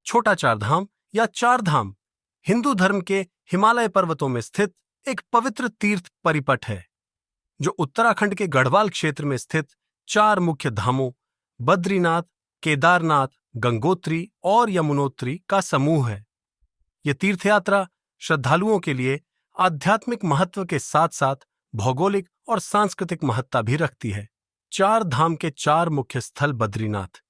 छोटा चारधाम या चारधाम हिंदू धर्म के हिमालय पर्वतों में स्थित एक पवित्र तीर्थ परिपट है जो उत्तराखंड के गढ़वाल क्षेत्र में स्थित चार मुख्य धामों बद्रीनाथ, केदारनाथ, गंगोत्री और यमुनोत्री का समूह है। यह तीर्थयात्रा श्रद्धालुओं के लिए आध्यात्मिक महत्व के साथ साथ भौगोलिक और सांस्कृतिक महत्ता भी रखती है। चार धाम के चार मुख्य स्थल बद्रीनाथ,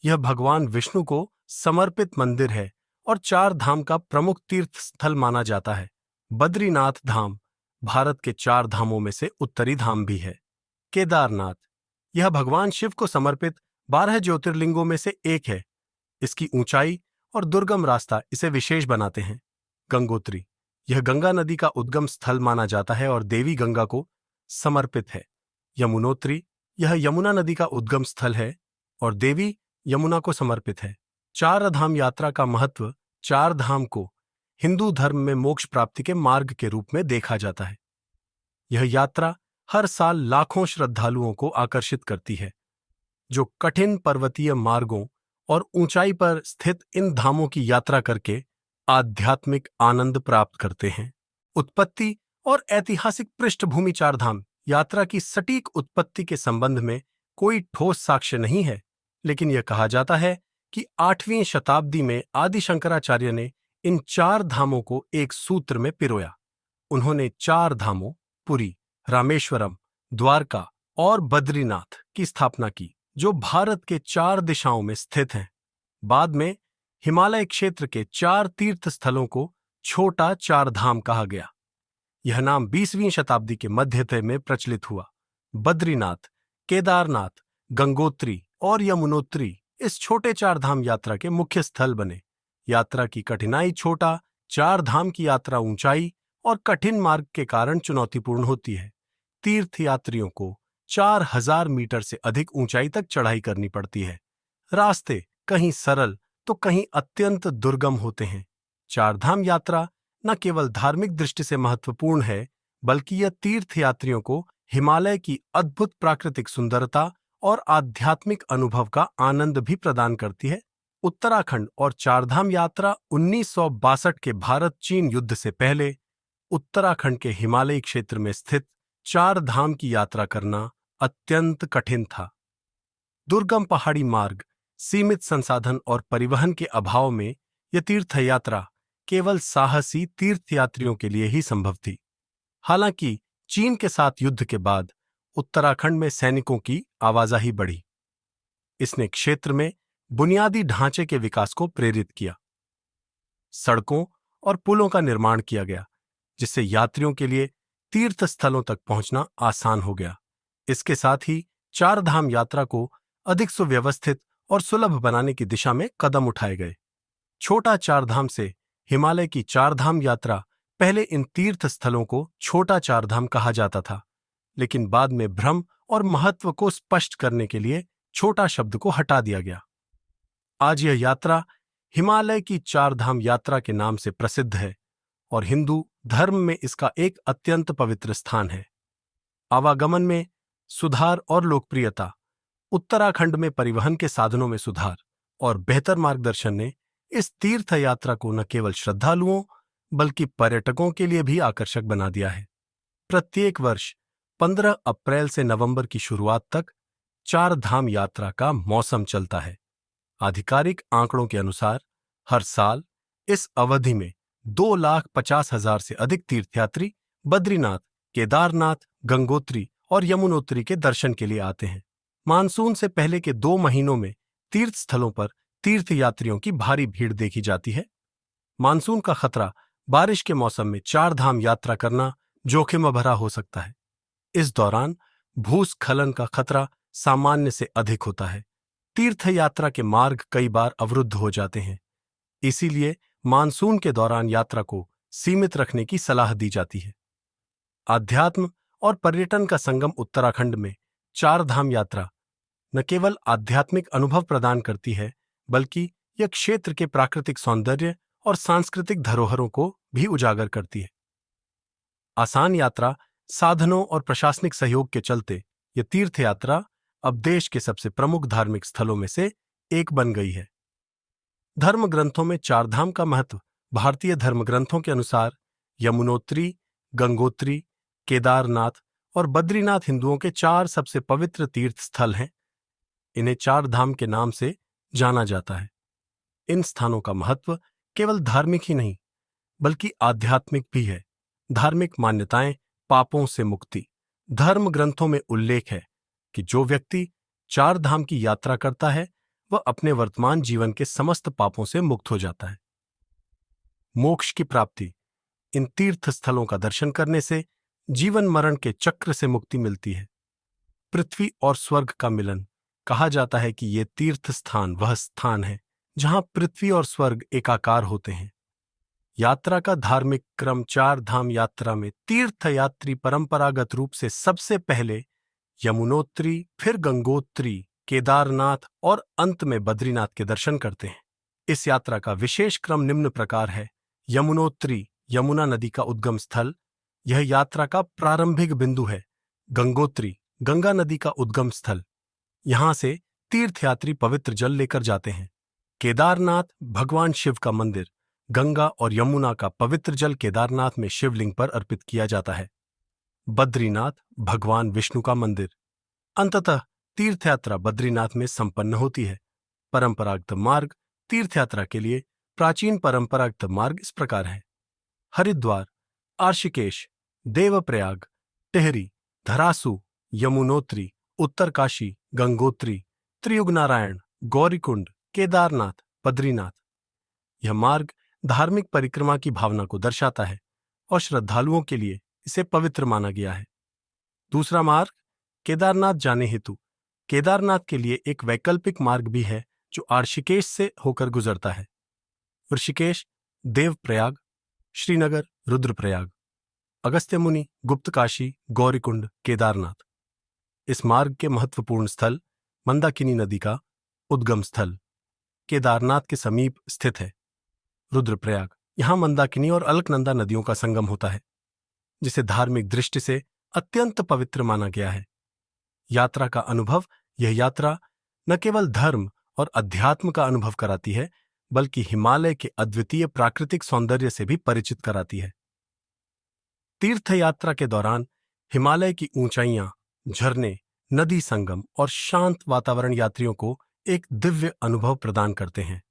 यह भगवान विष्णु को समर्पित मंदिर है और चार धाम का प्रमुख तीर्थ स्थल माना जाता है। बद्रीनाथ धाम भारत के चार धामों में से उत्तरी धाम भी है। केदारनाथ, यह भगवान शिव को समर्पित 12 ज्योतिर्लिंगों में से एक है। इसकी ऊंचाई और दुर्गम रास्ता इसे विशेष बनाते हैं। गंगोत्री, यह गंगा नदी का उद्गम स्थल माना जाता है और देवी गंगा को समर्पित है। यमुनोत्री, यह यमुना नदी का उद्गम स्थल है और देवी यमुना को समर्पित है। चार धाम यात्रा का महत्व, चार धाम को हिंदू धर्म में मोक्ष प्राप्ति के मार्ग के रूप में देखा जाता है। यह यात्रा हर साल लाखों श्रद्धालुओं को आकर्षित करती है जो कठिन पर्वतीय मार्गों और ऊंचाई पर स्थित इन धामों की यात्रा करके आध्यात्मिक आनंद प्राप्त करते हैं। उत्पत्ति और ऐतिहासिक पृष्ठभूमि, चारधाम यात्रा की सटीक उत्पत्ति के संबंध में कोई ठोस साक्ष्य नहीं है, लेकिन यह कहा जाता है कि 8वीं शताब्दी में आदि शंकराचार्य ने इन चार धामों को एक सूत्र में पिरोया। उन्होंने चार धामों पुरी, रामेश्वरम, द्वारका और बद्रीनाथ की स्थापना की जो भारत के चार दिशाओं में स्थित हैं। बाद में हिमालय क्षेत्र के चार तीर्थ स्थलों को छोटा चार धाम कहा गया। यह नाम 20वीं शताब्दी के मध्य में प्रचलित हुआ। बद्रीनाथ, केदारनाथ, गंगोत्री और यमुनोत्री इस छोटे चार धाम यात्रा के मुख्य स्थल बने। यात्रा की कठिनाई, छोटा चार धाम की यात्रा ऊंचाई और कठिन मार्ग के कारण चुनौतीपूर्ण होती है। तीर्थयात्रियों को 4000 मीटर से अधिक ऊंचाई तक चढ़ाई करनी पड़ती है। रास्ते कहीं सरल तो कहीं अत्यंत दुर्गम होते हैं। चारधाम यात्रा न केवल धार्मिक दृष्टि से महत्वपूर्ण है, बल्कि यह तीर्थयात्रियों को हिमालय की अद्भुत प्राकृतिक सुंदरता और आध्यात्मिक अनुभव का आनंद भी प्रदान करती है। उत्तराखंड और चारधाम यात्रा 1962 के भारत-चीन युद्ध से पहले उत्तराखंड के हिमालयी क्षेत्र में स्थित चार धाम की यात्रा करना अत्यंत कठिन था। दुर्गम पहाड़ी मार्ग, सीमित संसाधन और परिवहन के अभाव में यह तीर्थयात्रा केवल साहसी तीर्थयात्रियों के लिए ही संभव थी। हालांकि चीन के साथ युद्ध के बाद उत्तराखंड में सैनिकों की आवाजाही बढ़ी। इसने क्षेत्र में बुनियादी ढांचे के विकास को प्रेरित किया। सड़कों और पुलों का निर्माण किया गया, जिससे यात्रियों के लिए तीर्थ स्थलों तक पहुंचना आसान हो गया। इसके साथ ही चार धाम यात्रा को अधिक सुव्यवस्थित और सुलभ बनाने की दिशा में कदम उठाए गए। छोटा चार धाम से हिमालय की चार धाम यात्रा, पहले इन तीर्थ स्थलों को छोटा चार धाम कहा जाता था, लेकिन बाद में भ्रम और महत्व को स्पष्ट करने के लिए छोटा शब्द को हटा दिया गया। आज यह यात्रा हिमालय की चार धाम यात्रा के नाम से प्रसिद्ध है और हिंदू धर्म में इसका एक अत्यंत पवित्र स्थान है। आवागमन में सुधार और लोकप्रियता, उत्तराखंड में परिवहन के साधनों में सुधार और बेहतर मार्गदर्शन ने इस तीर्थ यात्रा को न केवल श्रद्धालुओं बल्कि पर्यटकों के लिए भी आकर्षक बना दिया है। प्रत्येक वर्ष 15 अप्रैल से नवंबर की शुरुआत तक चार धाम यात्रा का मौसम चलता है। आधिकारिक आंकड़ों के अनुसार हर साल इस अवधि में 2,50,000 से अधिक तीर्थयात्री बद्रीनाथ, केदारनाथ, गंगोत्री और यमुनोत्री के दर्शन के लिए आते हैं। मानसून से पहले के 2 महीनों में तीर्थ स्थलों पर तीर्थयात्रियों की भारी भीड़ देखी जाती है। मानसून का खतरा, बारिश के मौसम में चार धाम यात्रा करना जोखिम भरा हो सकता है। इस दौरान भूस्खलन का खतरा सामान्य से अधिक होता है। तीर्थ यात्रा के मार्ग कई बार अवरुद्ध हो जाते हैं, इसीलिए मानसून के दौरान यात्रा को सीमित रखने की सलाह दी जाती है। आध्यात्म और पर्यटन का संगम उत्तराखंड में चार धाम यात्रा न केवल आध्यात्मिक अनुभव प्रदान करती है, बल्कि यह क्षेत्र के प्राकृतिक सौंदर्य और सांस्कृतिक धरोहरों को भी उजागर करती है। आसान यात्रा, साधनों और प्रशासनिक सहयोग के चलते यह तीर्थ यात्रा अब देश के सबसे प्रमुख धार्मिक स्थलों में से एक बन गई है। धर्म ग्रंथों में चारधाम का महत्व भारतीय धर्म ग्रंथों के अनुसार यमुनोत्री, गंगोत्री, केदारनाथ और बद्रीनाथ हिंदुओं के 4 सबसे पवित्र तीर्थ स्थल हैं। इन्हें 4 धाम के नाम से जाना जाता है। इन स्थानों का महत्व केवल धार्मिक ही नहीं बल्कि आध्यात्मिक भी है। धार्मिक मान्यताएं, पापों से मुक्ति। धर्म ग्रंथों में उल्लेख है कि जो व्यक्ति 4 धाम की यात्रा करता है वह अपने वर्तमान जीवन के समस्त पापों से मुक्त हो जाता है। मोक्ष की प्राप्ति। इन तीर्थ स्थलों का दर्शन करने से जीवन मरण के चक्र से मुक्ति मिलती है। पृथ्वी और स्वर्ग का मिलन। कहा जाता है कि ये तीर्थ स्थान वह स्थान है जहां पृथ्वी और स्वर्ग एकाकार होते हैं। यात्रा का धार्मिक क्रम 4 धाम यात्रा में तीर्थ यात्री परंपरागत रूप से सबसे पहले यमुनोत्री, फिर गंगोत्री, केदारनाथ और अंत में बद्रीनाथ के दर्शन करते हैं। इस यात्रा का विशेष क्रम निम्न प्रकार है। यमुनोत्री, यमुना नदी का उद्गम स्थल, यह यात्रा का प्रारंभिक बिंदु है। गंगोत्री, गंगा नदी का उद्गम स्थल, यहां से तीर्थयात्री पवित्र जल लेकर जाते हैं। केदारनाथ, भगवान शिव का मंदिर, गंगा और यमुना का पवित्र जल केदारनाथ में शिवलिंग पर अर्पित किया जाता है। बद्रीनाथ, भगवान विष्णु का मंदिर। अंततः तीर्थयात्रा बद्रीनाथ में संपन्न होती है। परंपरागत मार्ग तीर्थयात्रा के लिए प्राचीन परंपरागत मार्ग इस प्रकार है। हरिद्वार, आर्षिकेश, देवप्रयाग, टिहरी, धरासू, यमुनोत्री, उत्तरकाशी, गंगोत्री, त्रियुगनारायण, गौरीकुंड, केदारनाथ, बद्रीनाथ। यह मार्ग धार्मिक परिक्रमा की भावना को दर्शाता है और श्रद्धालुओं के लिए इसे पवित्र माना गया है। दूसरा मार्ग केदारनाथ जाने हेतु केदारनाथ के लिए एक वैकल्पिक मार्ग भी है जो आर्षिकेश से होकर गुजरता है। ऋषिकेश, देवप्रयाग, श्रीनगर, रुद्रप्रयाग, अगस्त्य मुनि, गुप्तकाशी, गौरीकुंड, केदारनाथ। इस मार्ग के महत्वपूर्ण स्थल मंदाकिनी नदी का उद्गम स्थल केदारनाथ के समीप स्थित है। रुद्रप्रयाग, यहां मंदाकिनी और अलकनंदा नदियों का संगम होता है, जिसे धार्मिक दृष्टि से अत्यंत पवित्र माना गया है। यात्रा का अनुभव। यह यात्रा न केवल धर्म और अध्यात्म का अनुभव कराती है बल्कि हिमालय के अद्वितीय प्राकृतिक सौंदर्य से भी परिचित कराती है। तीर्थ यात्रा के दौरान हिमालय की ऊंचाइयां, झरने, नदी संगम और शांत वातावरण यात्रियों को एक दिव्य अनुभव प्रदान करते हैं।